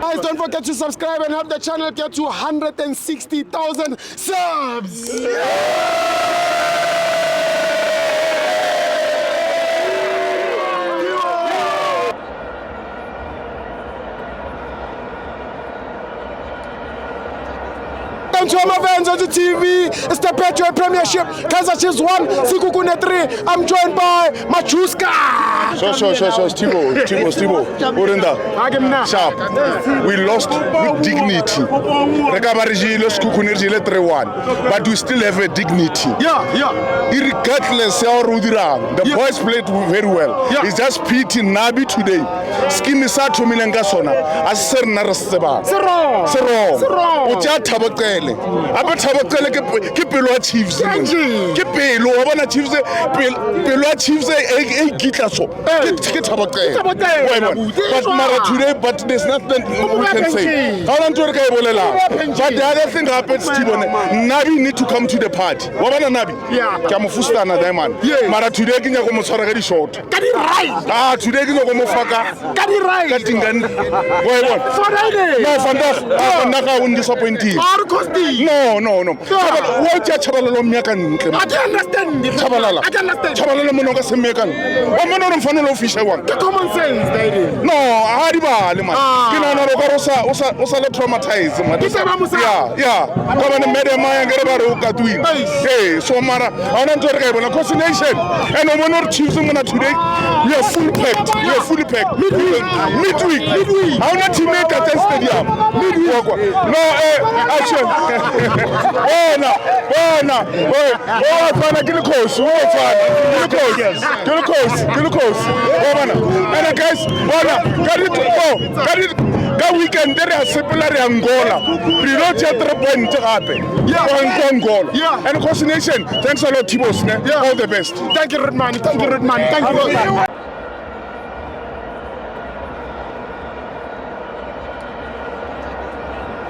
Guys, don't forget to subscribe and help the channel get to 160,000 subs. Welcome to all my fans on the TV. It's the Patriot Premiership. Kaizer Chiefs 1, Sikukune 3. I'm joined by Machuska. Sure. Stibo. Urenda. Sharp. We lost with dignity. Rekabarijile Sikukune 3-1. But we still have a dignity. Yeah. Regardless of Rudirang, the boys played very well. Yeah. It's just pity Nabi today. Skin is out to Milangasona. As Sir Naraseba. Sero. Ucha Tabakele. Aba Tabakele ke pelo ya Chiefs. Ke pelo wa bona Chiefs pelo ya Chiefs e gitla so. Ke Tabakele. But Mara today, but there's nothing we can say. How long to re ka e bolela? But the other thing happens, Tibone. Nabi need to come to the party. Wa bona Nabi? Yeah. Ke mo fustana diamond. Mara today ke nya go mo tshwara ka di short. Ka di right. Today ke nya go mo faka Ka di right. ka tingani. Wa bona? No, Vandaga won't disappoint you. No. What ya chabalalo miaka ntle. I can understand. Chabalala. I can understand. Chabalala mono ka semekan. Wa mono no mfanelo official one. The common sense, lady. No, ha di bale man. Ke na no ka o sa le traumatize man. Yeah. Ka bana mede maya ngere ba re o ka twin. Hey, so mara ona ntwe re ka bona coordination. And mono Chiefs mona today. We are fully packed. Midweek. How na teammate at the stadium. No, action. Bona. Fana ke le coach. Ke le coach. Bona. And guys, ka weekend there are similar Angola. We don't get 3 points happen. Angola. And coordination. Thanks a lot, Tibos. All the best. Thank you, Redman. Thank you.